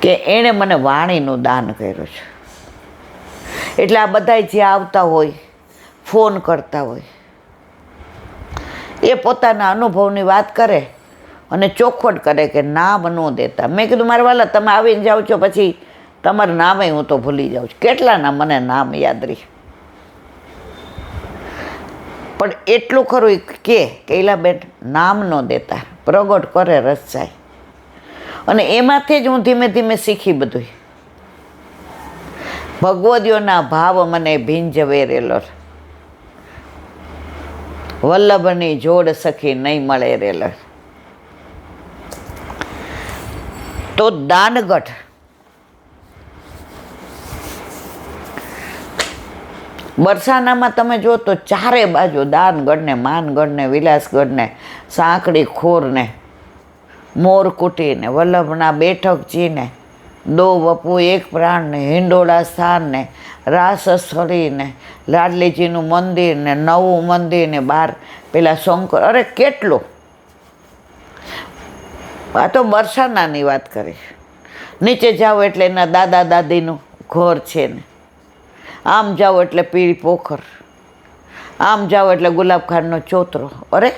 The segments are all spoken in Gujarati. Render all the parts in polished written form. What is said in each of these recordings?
કે એણે મને વાણીનું દાન કર્યું છે. એટલે આ બધા જે આવતા હોય, ફોન કરતા હોય, એ પોતાના અનુભવની વાત કરે અને ચોખવટ કરે કે નામ ન દેતા. મેં કીધું મારા વાલા, તમે આવીને જાઓ છો પછી તમારું નામે હું તો ભૂલી જાઉં છું. કેટલાના મને નામ યાદ રહી. પણ એટલું ખરું કે કૈલાબેન નામ ન દેતા, પ્રગટ કરે રચાય. અને એમાંથી જ હું ધીમે ધીમે શીખી બધું. ભગવદીઓના ભાવ મને ભીંજવેરેલો, વલ્લભની જોડ સખી નહીં મળે રેલો. તો દાનગઢ બરસાનામાં તમે જો તો ચારે બાજુ દાનગઢને, માનગઢને, વિલાસગઢને, સાંકડી ખોરને, મોરકુટીને, વલ્લભના બેઠકજીને, દો વપુ એક પ્રાણને, હિંડોળા સ્થાનને, રાસસ્થળીને, લાડલીજીનું મંદિરને, નવું મંદિરને, બાર પેલા શંકર, અરે કેટલું. આ તો બરસાનાની વાત કરી. નીચે જાઓ એટલે એના દાદા દાદીનું ઘર છે ને, આમ જાઓ એટલે પીળી પોખર, આમ જાઓ એટલે ગુલાબખાનનો ચોતરો. અરે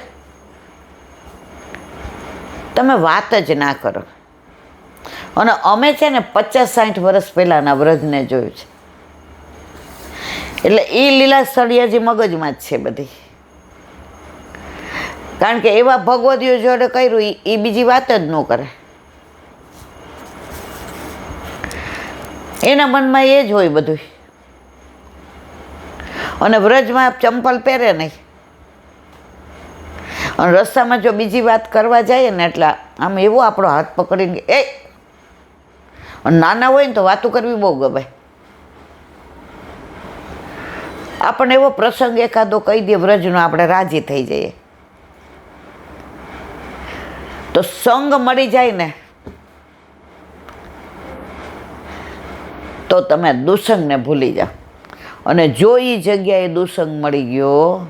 તમે વાત જ ના કરો. અને અમે છે ને 50-60 વર્ષ પહેલાંના વ્રજને જોયું છે. એટલે એ લીલા સળિયાજી મગજમાં જ છે બધી. કારણ કે એવા ભગવદીઓ જોડે કર્યું એ બીજી વાત જ ન કરે. એના મનમાં એ જ હોય બધું. અને વ્રજમાં ચંપલ પહેરે નહીં. અને રસ્તામાં જો બીજી વાત કરવા જઈએ ને એટલે આમ એવો આપણો હાથ પકડીને એ નાના હોય ને તો વાતો કરવી બહુ ગમે. આપણને એવો પ્રસંગ એકાદો કહી દે વ્રજનો, આપણે રાજી થઈ જઈએ. તો સંગ મળી જાય ને તો તમે દુસંગને ભૂલી જાઓ. અને જો એ જગ્યાએ દુસંગ મળી ગયો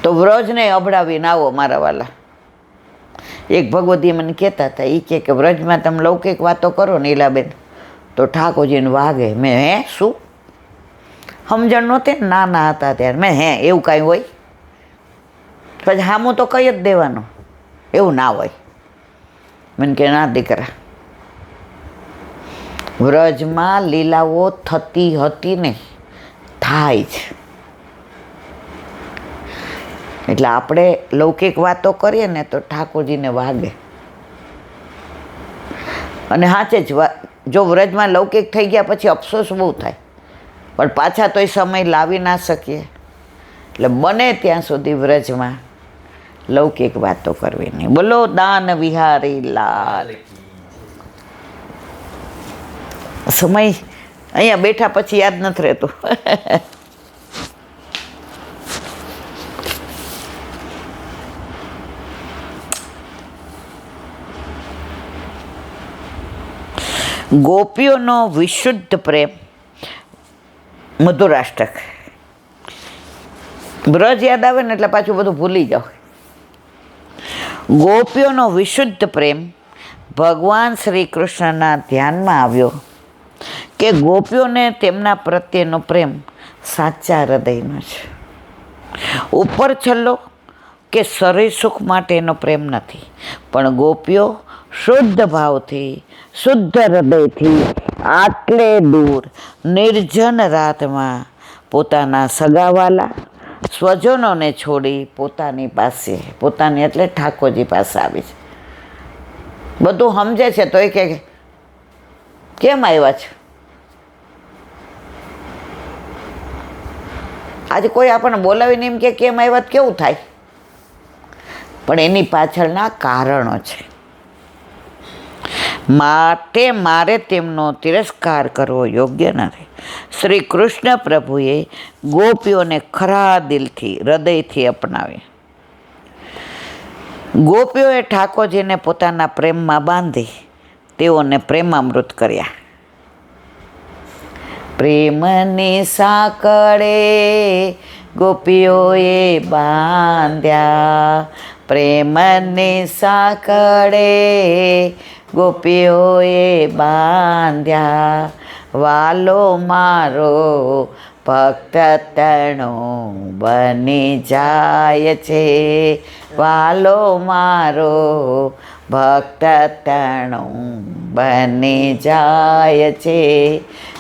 તો વ્રજને અભડાવીને આવો મારા વાલા. એક ભગવતી મને કહેતા હતા, એ કે વ્રજમાં તમે લૌકિક વાતો કરો ને ઈલાબેન તો ઠાકોરજીને વાગે. મેં હે શું સમજણ નહોતી ને, નાના હતા ત્યારે. મેં હે એવું કાંઈ હોય? પછી હામું તો કહી જ દેવાનું, એવું ના હોય. મને કે ના દીકરા, વ્રજમાં લીલાઓ થતી હતી ને થાય જ. એટલે આપણે લૌકિક વાતો કરીએ ને તો ઠાકોરજીને વાગે. અને સાચે જ જો વ્રજમાં લૌકિક થઈ ગયા પછી અફસોસ બહુ થાય. પણ પાછા તો એ સમય લાવી ના શકીએ. એટલે બને ત્યાં સુધી વ્રજમાં લૌકિક વાતો કરવી નહીં. બોલો દાન વિહારી લાલ. સમય અહીંયા બેઠા પછી યાદ નથી રહેતું. ગોપીઓનો વિશુદ્ધ પ્રેમ, મધુરાષ્ટક. બ્રજ યાદ આવે ને એટલે પાછું બધું ભૂલી જાઓ. ગોપીઓનો વિશુદ્ધ પ્રેમ ભગવાન શ્રી કૃષ્ણના ધ્યાનમાં આવ્યો કે ગોપીઓને તેમના પ્રત્યેનો પ્રેમ સાચા હૃદયનો છે. ઉપર છલ્લો કે શરીર સુખ માટેનો પ્રેમ નથી, પણ ગોપીઓ શુદ્ધ ભાવથી, શુદ્ધ હૃદયથી આટલે દૂર નિર્જન રાતમાં પોતાના સગાવાલા સ્વજનોને છોડી પોતાની પાસે, પોતાની એટલે ઠાકોરજી પાસે આવી છે. બધું સમજે છે તો એ કે કેમ આવ્યા છે? આજે કોઈ આપણને બોલાવીને એમ કે કેમ આવ્યા કેવું થાય? પણ એની પાછળના કારણો છે. માટે મારે તેમનો તિરસ્કાર કરવો યોગ્ય નથી. શ્રી કૃષ્ણ પ્રભુએ ગોપીઓને ખરા દિલથી, હૃદયથી અપનાવી. ગોપીઓએ ઠાકોરજીને પોતાના પ્રેમમાં બાંધી તેઓને પ્રેમામૃત કર્યા. પ્રેમની સાંકળે ગોપીઓએ બાંધ્યા, પ્રેમની સાંકળે ગોપીઓએ બાંધ્યા, વાલો મારો ભક્ત તણો બની જાય છે, વાલો મારો ભક્ત તણો બની જાય છે,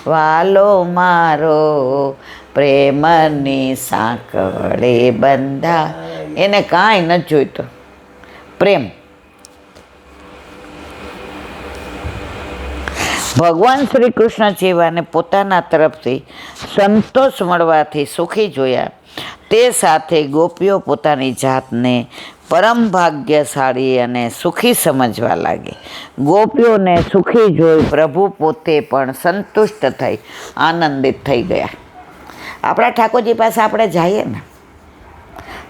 વાલો મારો પ્રેમની સાંકળે બંધા. એને કાંઈ નથી જોઈતો, પ્રેમ. ભગવાન શ્રી કૃષ્ણ જેવાને પોતાના તરફથી સંતોષ મળવાથી સુખી જોયા, તે સાથે ગોપીઓ પોતાની જાતને પરમ ભાગ્યશાળી અને સુખી સમજવા લાગી. ગોપીઓને સુખી જોઈ પ્રભુ પોતે પણ સંતુષ્ટ થઈ આનંદિત થઈ ગયા. આપણા ઠાકોરજી પાસે આપણે જઈએ ને,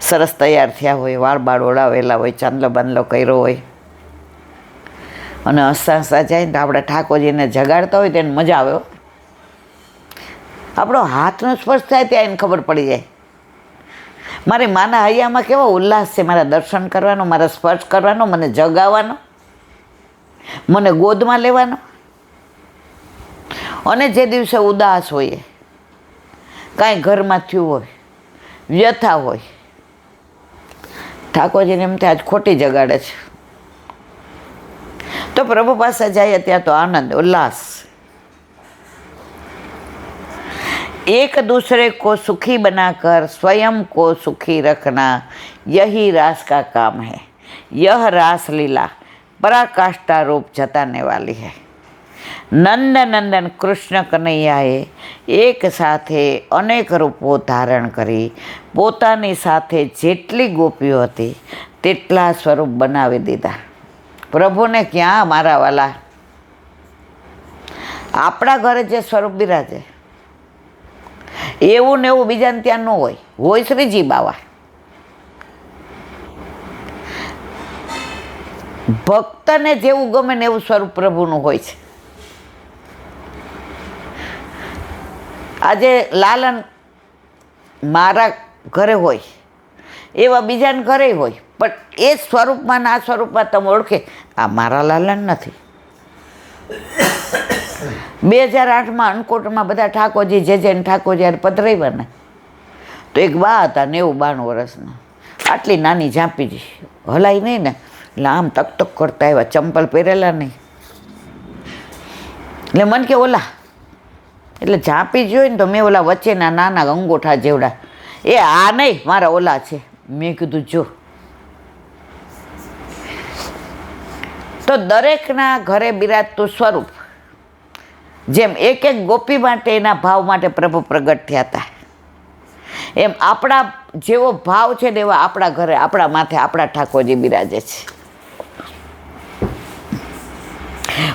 સરસ તૈયાર થયા હોય, વાળ બાળ ઓળાવેલા હોય, ચાંદલો બાંદલો કર્યો હોય અને હસતા હસતા જાય ને તો આપણે ઠાકોરજીને જગાડતા હોય તો એને મજા આવે. આપણો હાથનો સ્પર્શ થાય ત્યાં એને ખબર પડી જાય. મારી માના હૈયામાં કેવો ઉલ્લાસ છે, મારા દર્શન કરવાનો, મારા સ્પર્શ કરવાનો, મને જગાવવાનો, મને ગોદમાં લેવાનો. અને જે દિવસે ઉદાસ હોઈએ, કાંઈ ઘરમાં થયું હોય, વ્યથા હોય, ઠાકોરજીને એમ ત્યાં આજ ખોટી જગાડે છે, તો પ્રભુ પાસે જઈએ ત્યાં તો આનંદ ઉલ્લાસ. एक दूसरे को सुखी बनाकर स्वयं को सुखी रखना यही रास का काम है. यह रास लीला पराकाष्ठा रूप जताने वाली है. नंद नंदन कृष्ण कन्हैयाए एक સાથે અનેક રૂપો ધારણ કરી પોતાની સાથે જેટલી ગોપીઓ હતી તેટલા સ્વરૂપ બનાવી દીધા. પ્રભુને ક્યાં મારા વાલા, આપણા ઘરે જે સ્વરૂપ બિરાજે એવું ને એવું બીજાને ત્યાં ન હોય. હોય શ્રીજી બાવા, ભક્તને જેવું ગમે ને એવું સ્વરૂપ પ્રભુનું હોય છે. આજે લાલન મારા ઘરે હોય એવા બીજાને ઘરે હોય, પણ એ સ્વરૂપમાં ને આ સ્વરૂપમાં તમે ઓળખે આ મારા લાલન નથી. 2008માં અનકોટમાં બધા ઠાકોરજી જે ઠાકોરજી પધરાવ્યા ને તો એક બા હતા 90-92 વર્ષના, આટલી નાની ઝાંપીજી, હલાય નહીં ને એટલે આમ તક તક કરતા આવ્યા, ચંપલ પહેરેલા નહીં. એટલે મન કે ઓલા, એટલે ઝાંપી જોઈ ને તો મેં ઓલા વચ્ચેના નાના અંગોઠા જેવડા, એ આ નહીં મારા ઓલા છે. મેં કીધું જો, તો દરેકના ઘરે બિરાજતું સ્વરૂપ, જેમ એક એક ગોપી માટે એના ભાવ માટે પ્રભુ પ્રગટ થયા હતા, એમ આપણા જેવો ભાવ છે ને એવા આપણા ઘરે આપણા માથે આપણા ઠાકોરજી બિરાજે છે.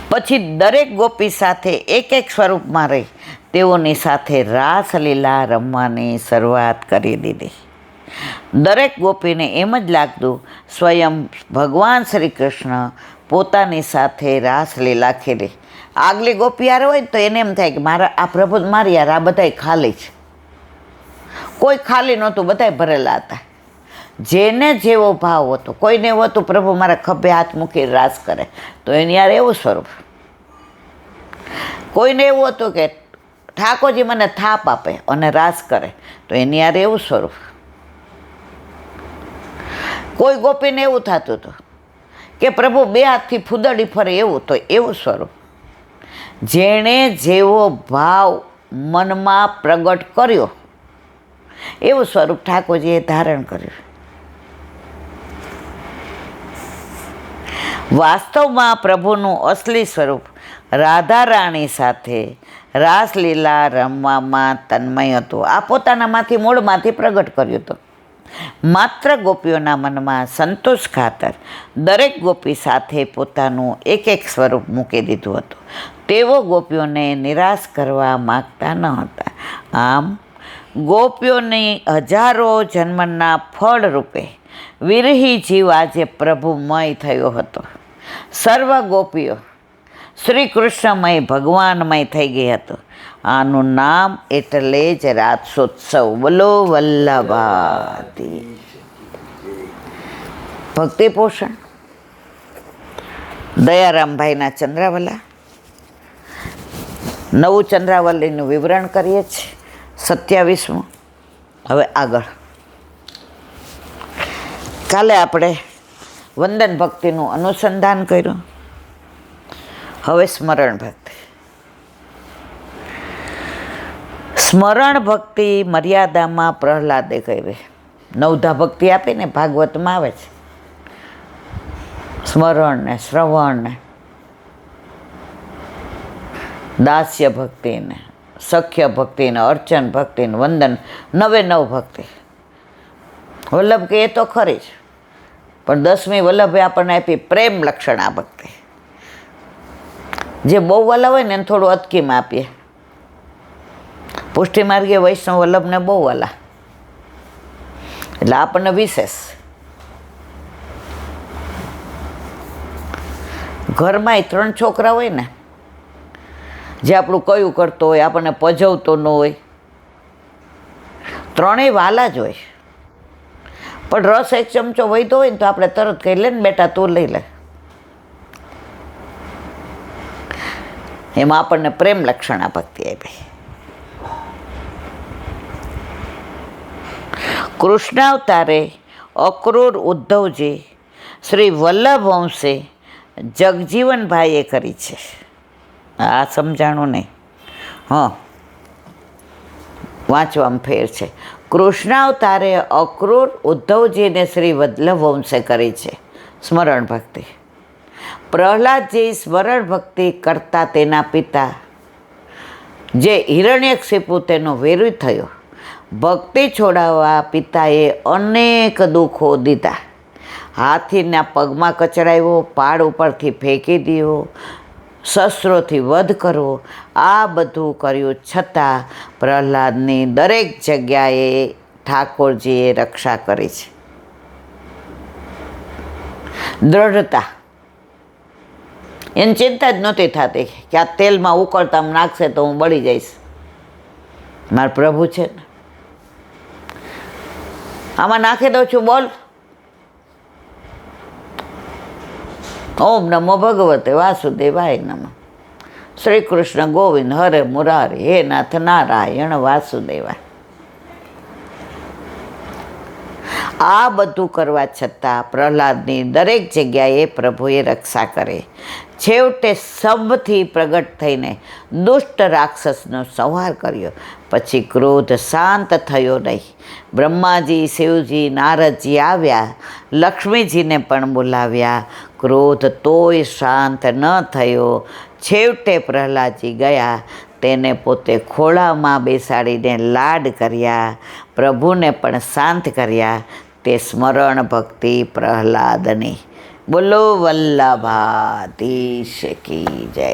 પછી દરેક ગોપી સાથે એક એક સ્વરૂપમાં રહી તેઓની સાથે રાસલીલા રમવાની શરૂઆત કરી દીધી. દરેક ગોપીને એમ જ લાગતું સ્વયં ભગવાન શ્રી કૃષ્ણ પોતાની સાથે રાસલીલા ખેલે. આગલી ગોપી યાર હોય તો એને એમ થાય કે મારા આ પ્રભુ મારી યાર, આ બધાય ખાલી છે. કોઈ ખાલી નહોતું, બધાય ભરેલા હતા. જેને જેવો ભાવ હતો, કોઈને એવું હતું પ્રભુ મારા ખભે હાથ મૂકી રાસ કરે તો એની યાર એવું સ્વરૂપ. કોઈને એવું હતું કે ઠાકોરજી મને થાપ આપે અને રાસ કરે તો એની યાર એવું સ્વરૂપ. કોઈ ગોપીને એવું થતું હતું કે પ્રભુ બે હાથથી ફૂદડી ફરે એવું, તો એવું સ્વરૂપ. જેણે જેવો ભાવ મનમાં પ્રગટ કર્યો એવું સ્વરૂપ ઠાકોરજીએ ધારણ કર્યું. વાસ્તવમાં પ્રભુનું અસલી સ્વરૂપ રાધા રાણી સાથે રાસલીલા રમવામાં તન્મય હતું. આ પોતાનામાંથી મૂળમાંથી પ્રગટ કર્યું હતું. માત્ર ગોપીઓના મનમાં સંતોષ ખાતર દરેક ગોપી સાથે પોતાનું એક એક સ્વરૂપ મૂકી દીધું હતું. તેઓ ગોપીઓને નિરાશ કરવા માગતા ન હતા. આમ ગોપીઓની હજારો જન્મના ફળ રૂપે વિરહી જીવ આજે પ્રભુમય થયો હતો. સર્વ ગોપીઓ શ્રી કૃષ્ણમય ભગવાનમય થઈ ગઈ હતો. આનું નામ એટલે જ રાસોત્સવ. બોલો વલ્લભાતી. ભક્તિ પોષણ દયારામભાઈના ચંદ્રાવલા. નવું ચંદ્રાવલીનું વિવરણ કરીએ છીએ, 27મું. હવે આગળ કાલે આપણે વંદન ભક્તિનું અનુસંધાન કર્યું. હવે સ્મરણ ભક્તિ. સ્મરણ ભક્તિ મર્યાદામાં પ્રહલાદે કરી. નવધા ભક્તિ આપીને ભાગવતમાં આવે છે, સ્મરણ ને શ્રવણ ને દાસ્ય ભક્તિ ને સખ્ય ભક્તિ ને અર્ચન ભક્તિ ને વંદન, 99 ભક્તિ. વલ્લભ કે એ તો ખરી જ, પણ 10મી વલ્લભે આપણને આપી પ્રેમ લક્ષણા ભક્તિ. જે બહુ વાલા હોય ને એને થોડું અટકીમાં આપીએ. પુષ્ટિ માર્ગીય વૈષ્ણવ વલ્લભને બહુ વાલા, એટલે આપણને વિશેષ. ઘરમાં 3 છોકરા હોય ને, જે આપણું કયું કરતો હોય, આપણને પજવતો ન હોય, 3 વાલા જ હોય. પણ રસ 1 ચમચો વહીતો હોય ને તો આપણે તરત કહી લે ને બેટા તું લઈ લે. એમાં આપણને પ્રેમ લક્ષણા ભક્તિ આપી. કૃષ્ણાવતારે અક્રૂર ઉદ્ધવજી શ્રી વલ્લભ વંશે જગજીવનભાઈએ કરી છે. આ સમજાણું નહીં, વાંચવામાં ફેર છે. કૃષ્ણાવતારે અક્રૂર ઉદ્ધવજીને શ્રી વલ્લભ વંશે કરી છે સ્મરણ ભક્તિ. પ્રહલાદજી સ્મરણ ભક્તિ કરતા તેના પિતા જે હિરણ્યકશિપુ તેનો વેરી થયો. ભક્તિ છોડાવવા પિતાએ અનેક દુઃખો દીધા. હાથીના પગમાં કચડાવ્યો, પાડ ઉપરથી ફેંકી દીધો, શસ્ત્રોથી વધ કરવો, આ બધું કર્યું છતાં પ્રહલાદની દરેક જગ્યાએ ઠાકોરજીએ રક્ષા કરી છે. દ્રઢતા, એની ચિંતા જ નહોતી થતી કે આ તેલમાં ઉકળતા નાખશે તો હું બળી જઈશ. મારા પ્રભુ છે ને, આમાં નાખી દઉં છું, બોલ ઓમ નમો ભગવતે વાસુદેવાય નમઃ. શ્રી કૃષ્ણ ગોવિંદ હરે મુરારી, હે નાથ નારાયણ વાસુદેવાય. આ બધું કરવા છતાં પ્રહલાદની દરેક જગ્યાએ પ્રભુએ રક્ષા કરી. છેવટે સબથી પ્રગટ થઈને દુષ્ટ રાક્ષસનો સંહાર કર્યો. પછી ક્રોધ શાંત થયો નહીં. બ્રહ્માજી, શિવજી, નારદજી આવ્યા, લક્ષ્મીજીને પણ બોલાવ્યા. ક્રોધ તોય શાંત ન થયો. છેવટે પ્રહલાદજી ગયા, તેને પોતે ખોળામાં બેસાડીને લાડ કર્યા, પ્રભુને પણ શાંત કર્યા. તે સ્મરણ ભક્તિ પ્રહલાદની. બોલો વલ્લભાધીશ કી જય.